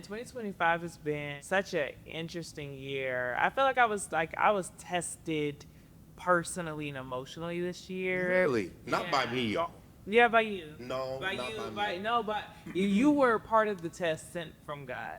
2025 has been such an interesting year. I feel like I was tested personally and emotionally this year. Really? Not by me, y'all. Yeah, by you. No, By not you. by me. By no, but you were part of the test sent from God.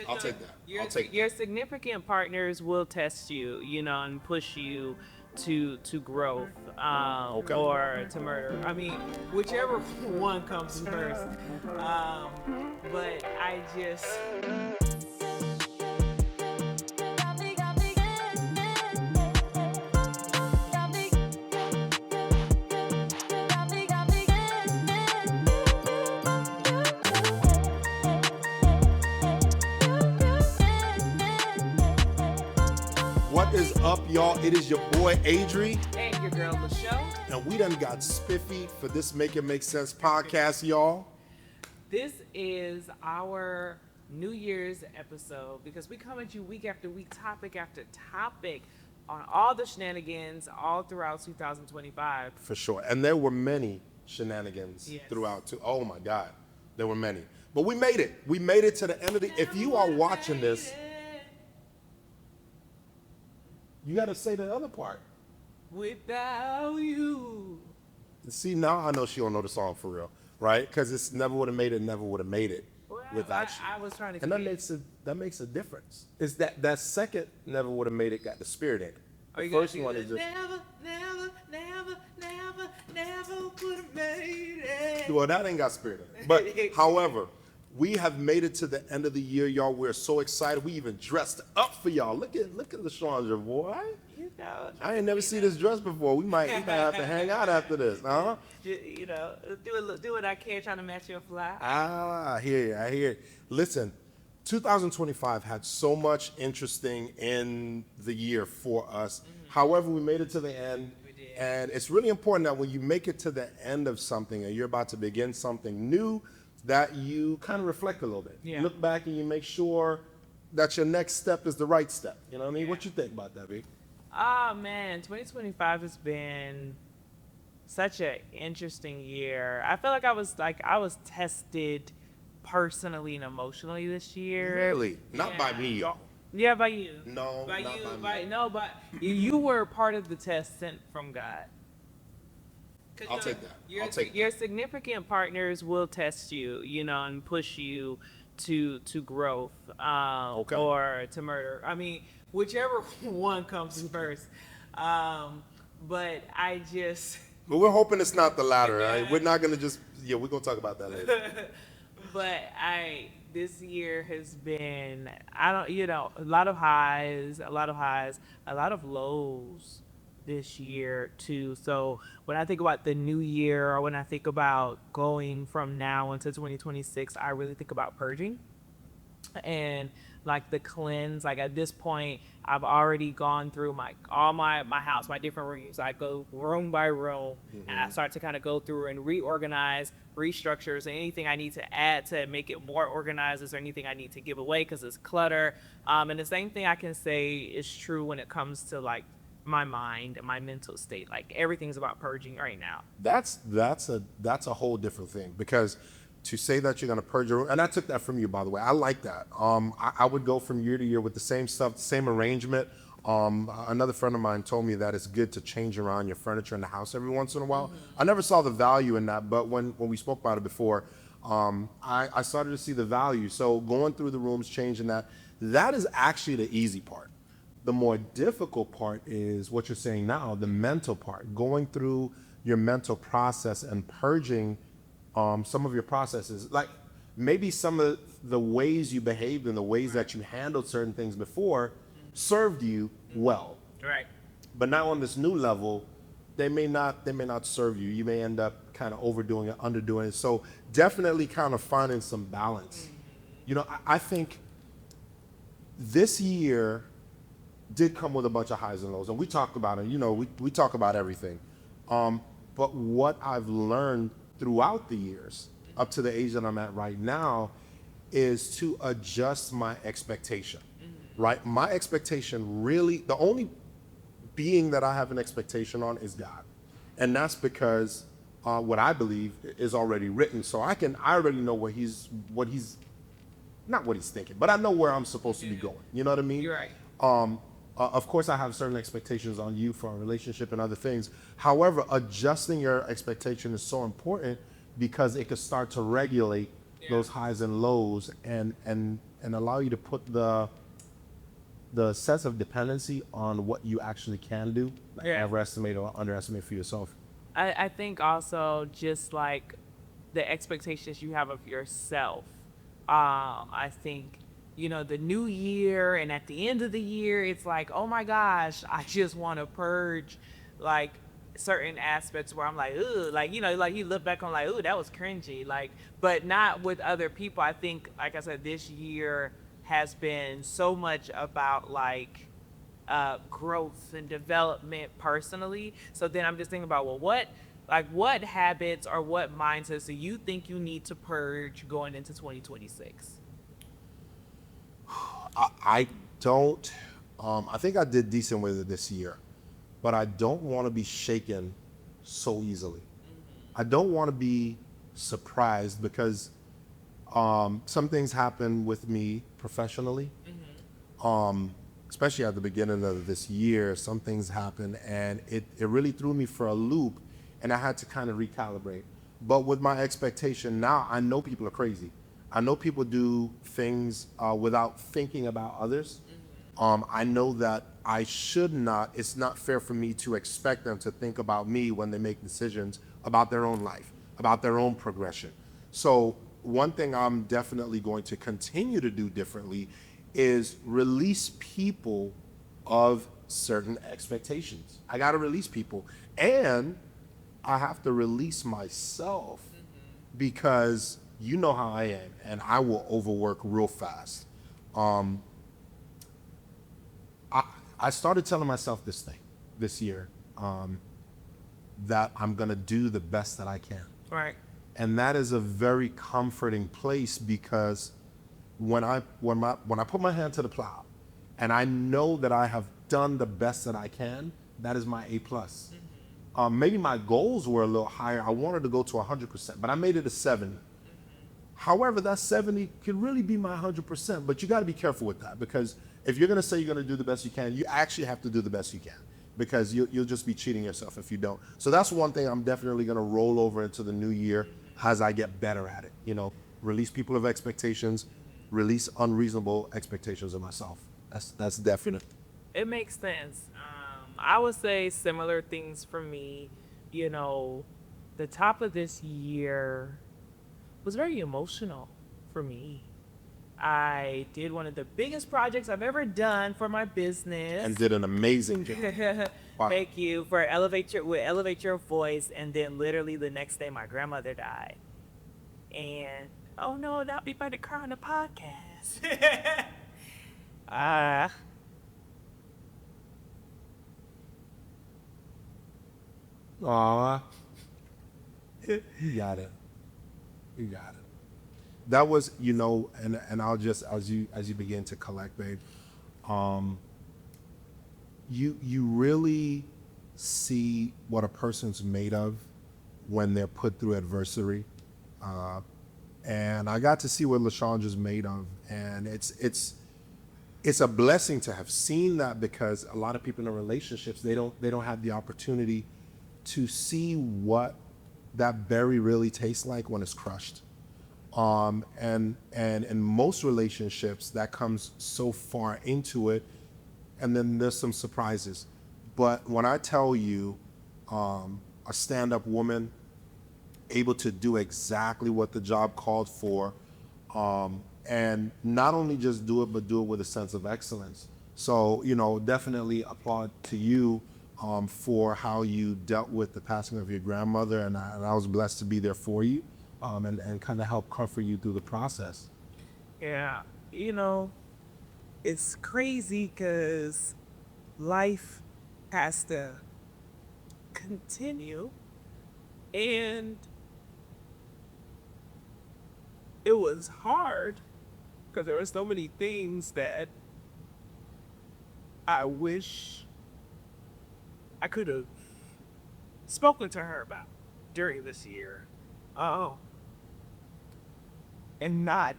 I'll take that. Your significant partners will test you, and push you to growth, Okay. or to murder. I mean, whichever one comes first. Um, but I just What is up, y'all? It is your boy Adri, and your girl Michelle. and we done got spiffy for this Make It Make Sense podcast, y'all. This is our New Year's episode because we come at you week after week, topic after topic, on all the shenanigans all throughout 2025. For sure. And there were many shenanigans Yes. throughout too. Oh my God. There were many. But we made it. We made it to the end of the if you are watching this, you gotta say the other part. Without you. See, now I know she don't know the song for real, right? Because it's never would have made it Well, without you. I was trying to And that create- makes a difference. Is that second never would have made it got the spirit in it. Oh, The you gotta first do one the is just never would have made it. well, that ain't got spirit in it. But however, we have made it to the end of the year, y'all. We're so excited. We even dressed up for y'all. Look at LaShondra, boy. You know, I ain't never seen this dress before. We might have to hang out after this, huh? do what I can trying to match your fly. I hear you. Listen, 2025 had so much interesting in the year for us. However, we made it to the end. We did. And it's really important that when you make it to the end of something and you're about to begin something new, that you kind of reflect a little bit. Yeah. Look back and you make sure that your next step is the right step. You know what I mean? Yeah. What you think about that, B? Oh man, 2025 has been such an interesting year. I feel like I was tested personally and emotionally this year. Really? Not Yeah. by me, y'all. Yeah, by you. No, by not you. by me. No, but you were part of the test sent from God. 'Cause, I'll take that. Your significant partners will test you, and push you to growth, Okay. or to murder. I mean, whichever one comes first. But I just, But we're hoping it's not the latter, right? We're not going to just, we're going to talk about that later. but this year has been, a lot of highs, a lot of lows this year too. So when I think about the new year, or when I think about going from now into 2026, I really think about purging and like the cleanse. Like at this point, I've already gone through my house, my different rooms. I go room by room, and I start to kind of go through and reorganize, restructures, and anything I need to add to make it more organized. Is there anything I need to give away because it's clutter? And the same thing I can say is true when it comes to like my mind and my mental state. Like everything's about purging right now. That's a whole different thing, because to say that you're going to purge your room, and I took that from you, by the way. I like that. I would go from year to year with the same stuff, the same arrangement. Another friend of mine told me that it's good to change around your furniture in the house every once in a while. I never saw the value in that, but when we spoke about it before, I started to see the value. So going through the rooms, changing that is actually the easy part. The more difficult part is what you're saying now, the mental part, going through your mental process and purging some of your processes. Like maybe some of the ways you behaved and the ways that you handled certain things before served you well. Right. But now on this new level, they may not serve you. You may end up kind of overdoing it, underdoing it. So definitely kind of finding some balance. I think this year did come with a bunch of highs and lows, and we talked about it. We talk about everything. But what I've learned throughout the years, up to the age that I'm at right now, is to adjust my expectation. Right? My expectation really, the only being that I have an expectation on is God, and that's because what I believe is already written. So I already know what he's not what he's thinking, but I know where I'm supposed to be going. You know what I mean? You're right. Of course, I have certain expectations on you for a relationship and other things. However, adjusting your expectation is so important because it could start to regulate those highs and lows and allow you to put the sense of dependency on what you actually can do, like Yeah. overestimate or underestimate for yourself. I think also just like the expectations you have of yourself. I think, the new year and at the end of the year, it's like, oh my gosh, I just want to purge like certain aspects where I'm like, ooh, like, like you look back on like, ooh, that was cringy. Like, but not with other people. I think, like I said, this year has been so much about like growth and development personally. So then I'm just thinking about, well, what habits or what mindsets do you think you need to purge going into 2026? I don't. I think I did decent with it this year, but I don't want to be shaken so easily. I don't want to be surprised because some things happen with me professionally, especially at the beginning of this year. Some things happen, and it really threw me for a loop, and I had to kind of recalibrate. But with my expectation now, I know people are crazy. I know people do things without thinking about others. I know that I should not, it's not fair for me to expect them to think about me when they make decisions about their own life, about their own progression. So, one thing I'm definitely going to continue to do differently is release people of certain expectations. I got to release people. And I have to release myself because you know how I am and I will overwork real fast. Um, I started telling myself this year, that I'm going to do the best that I can. Right. And that is a very comforting place because when I put my hand to the plow and I know that I have done the best that I can, that is my A plus. Maybe my goals were a little higher. I wanted to go to 100%, but I made it a 70. However, that 70 could really be my 100%, but you got to be careful with that because if you're going to say you're going to do the best you can, you actually have to do the best you can because you'll just be cheating yourself if you don't. So that's one thing I'm definitely going to roll over into the new year as I get better at it. Release people of expectations, release unreasonable expectations of myself. That's definite. It makes sense. I would say similar things for me. You know, the top of this year was very emotional for me. I did one of the biggest projects I've ever done for my business. And did an amazing job. Wow. Thank you for elevate your voice, and then literally the next day my grandmother died. And oh no, not be about to cry on the podcast. Ah, Aw, you got it. You got it. That was, and I'll just as you begin to collect, babe, you really see what a person's made of when they're put through adversity. And I got to see what LaShandra's made of, and it's a blessing to have seen that because a lot of people in relationships they don't have the opportunity to see what that berry really tastes like when it's crushed. And in most relationships that comes so far into it, and then there's some surprises. But when I tell you, a stand-up woman able to do exactly what the job called for, and not only just do it, but do it with a sense of excellence. So, definitely applaud to you for how you dealt with the passing of your grandmother, and I was blessed to be there for you, and kind of help comfort you through the process. yeah. You know, it's crazy because life has to continue, and it was hard because there were so many things that I wish I could have spoken to her about during this year. Oh, and not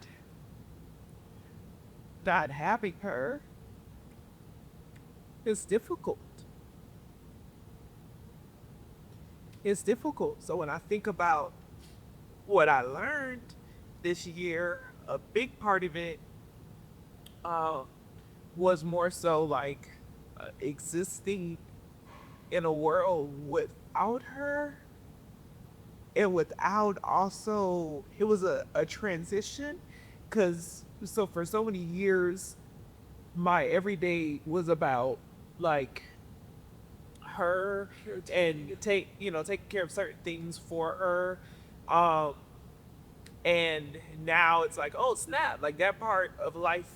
not having her is difficult. It's difficult. So when I think about what I learned this year, a big part of it uh, was more so like existing in a world without her and without also, it was a transition because so for so many years, my everyday was about like her and taking care of certain things for her. Um, and now it's like, oh snap, like that part of life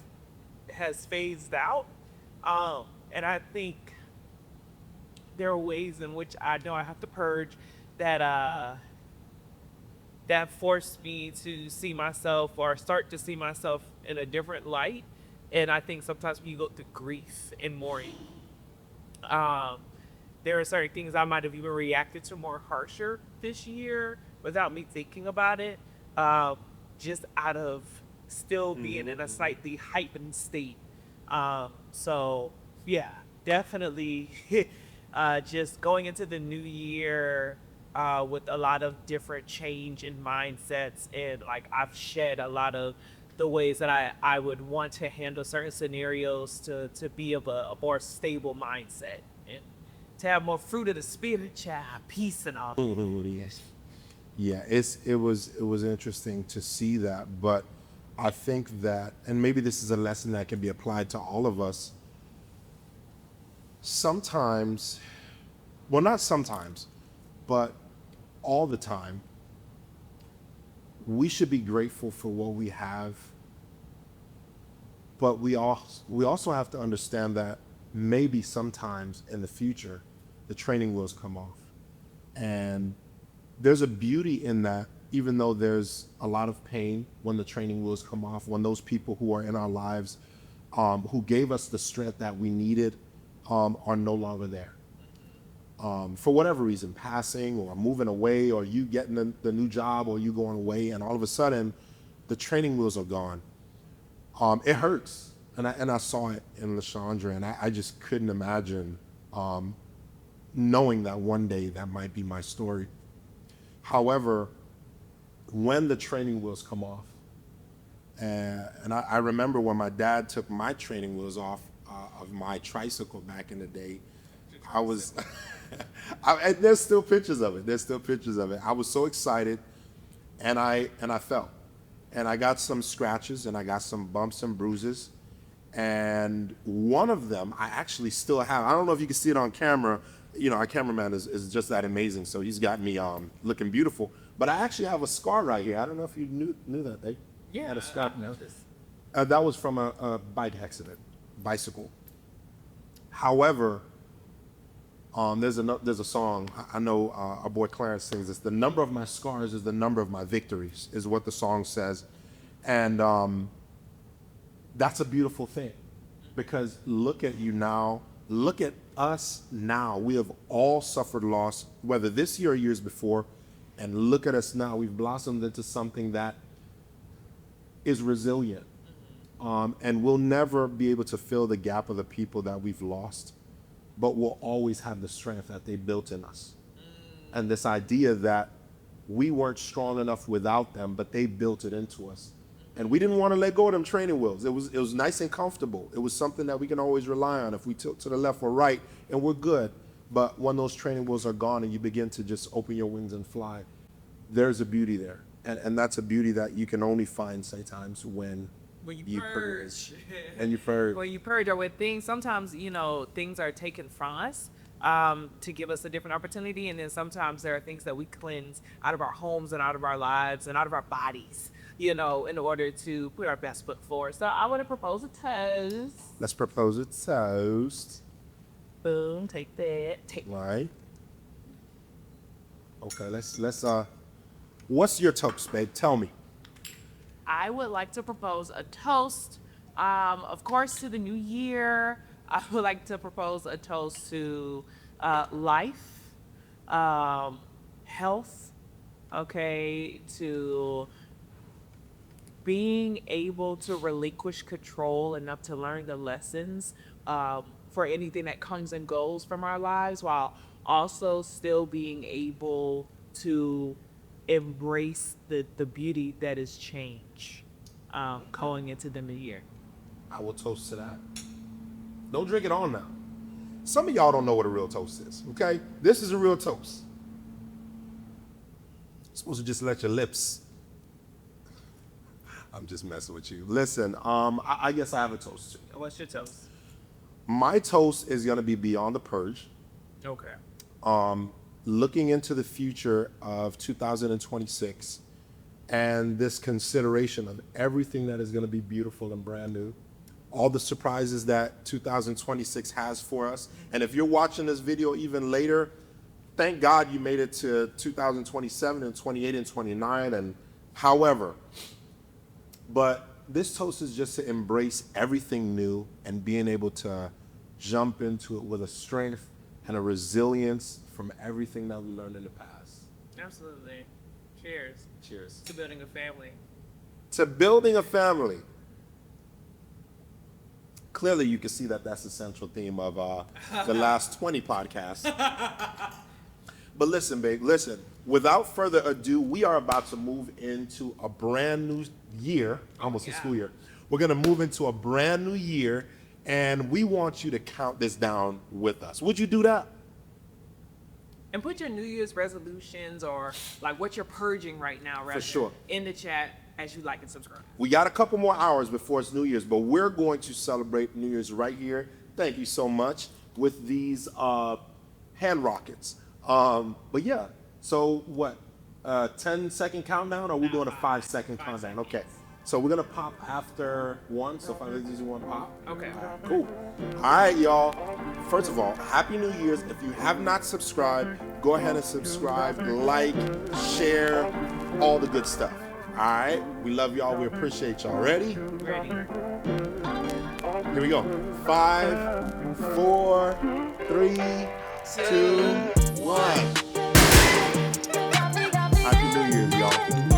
has phased out. And I think there are ways in which I know I have to purge that that forced me to see myself or start to see myself in a different light. And I think sometimes when you go through grief and mourning, um, there are certain things I might have even reacted to more harsher this year without me thinking about it, um, just out of still being in a slightly heightened state. So, yeah, definitely just going into the new year with a lot of different change in mindsets. And like I've shed a lot of the ways that I would want to handle certain scenarios to be of a more stable mindset and to have more fruit of the spirit, child, peace and all. Yes. Yeah, it was interesting to see that, but I think that, and maybe this is a lesson that can be applied to all of us. Sometimes, well, not sometimes, but all the time, we should be grateful for what we have, but we also have to understand that maybe sometimes in the future, the training wheels come off, and there's a beauty in that, even though there's a lot of pain when the training wheels come off, when those people who are in our lives, who gave us the strength that we needed, are no longer there. For whatever reason, passing or moving away, or you getting the new job, or you going away, and all of a sudden, the training wheels are gone. It hurts, and I saw it in Lashandra, and I just couldn't imagine knowing that one day that might be my story. However, when the training wheels come off, and I remember when my dad took my training wheels off of my tricycle back in the day, I was, and there's still pictures of it. There's still pictures of it. I was so excited, and I fell, and I got some scratches, and I got some bumps and bruises, and one of them I actually still have. I don't know if you can see it on camera. You know, our cameraman is just that amazing, so he's got me looking beautiful. But I actually have a scar right here. I don't know if you knew that. They Yeah, had a scar. I noticed. That was from a bike accident, bicycle. However, there's a song I know our boy Clarence sings this. The number of my scars is the number of my victories, is what the song says, and that's a beautiful thing, because look at you now. Look at us now. We have all suffered loss, whether this year or years before, and look at us now. We've blossomed into something that is resilient, and we'll never be able to fill the gap of the people that we've lost, but we'll always have the strength that they built in us. And this idea that we weren't strong enough without them, but they built it into us. And we didn't want to let go of them training wheels. It was nice and comfortable. It was something that we can always rely on if we tilt to the left or right, and we're good. But when those training wheels are gone and you begin to just open your wings and fly, there's a beauty there. And that's a beauty that you can only find sometimes When you you purge. and you purge. When you purge or when things, sometimes, things are taken from us to give us a different opportunity. And then sometimes there are things that we cleanse out of our homes and out of our lives and out of our bodies, in order to put our best foot forward. So I want to propose a toast. Let's propose a toast. Boom, take that. Take. Right. Okay, let's what's your toast, babe? Tell me. I would like to propose a toast, of course, to the new year. I would like to propose a toast to life, health, okay, to being able to relinquish control enough to learn the lessons for anything that comes and goes from our lives, while also still being able to embrace the beauty that is change going into the new year. I will toast to that. Don't drink it all now. Some of y'all don't know what a real toast is, okay? This is a real toast. You're supposed to just let your lips. I'm just messing with you. Listen, I guess I have a toast too. What's your toast? My toast is gonna be beyond the purge. Okay. Looking into the future of 2026 and this consideration of everything that is gonna be beautiful and brand new. All the surprises that 2026 has for us. And if you're watching this video even later, thank God you made it to 2027 and 28 and 29 and however. But this toast is just to embrace everything new and being able to jump into it with a strength and a resilience from everything that we learned in the past. Absolutely. Cheers. Cheers. To building a family. To building a family. Clearly, you can see that that's the central theme of the last 20 podcasts. But listen, babe, listen. Without further ado, we are about to move into a brand new year, almost a school year. We're going to move into a brand new year, and we want you to count this down with us. Would you do that? And put your New Year's resolutions or like what you're purging right now, rather, sure. in the chat as you like and subscribe. We got a couple more hours before it's New Year's, but we're going to celebrate New Year's right here. Thank you so much with these hand rockets. But yeah, so what? 10-second countdown, or are we doing a 5-second countdown? Okay. So we're gonna pop after one. So 5, 6, 1, pop. Okay. Cool. All right, y'all. First of all, Happy New Year's. If you have not subscribed, go ahead and subscribe, like, share, all the good stuff. All right. We love y'all. We appreciate y'all. Ready? Ready. Here we go. 5, 4, 3, 2, 1. Happy New Year's, y'all.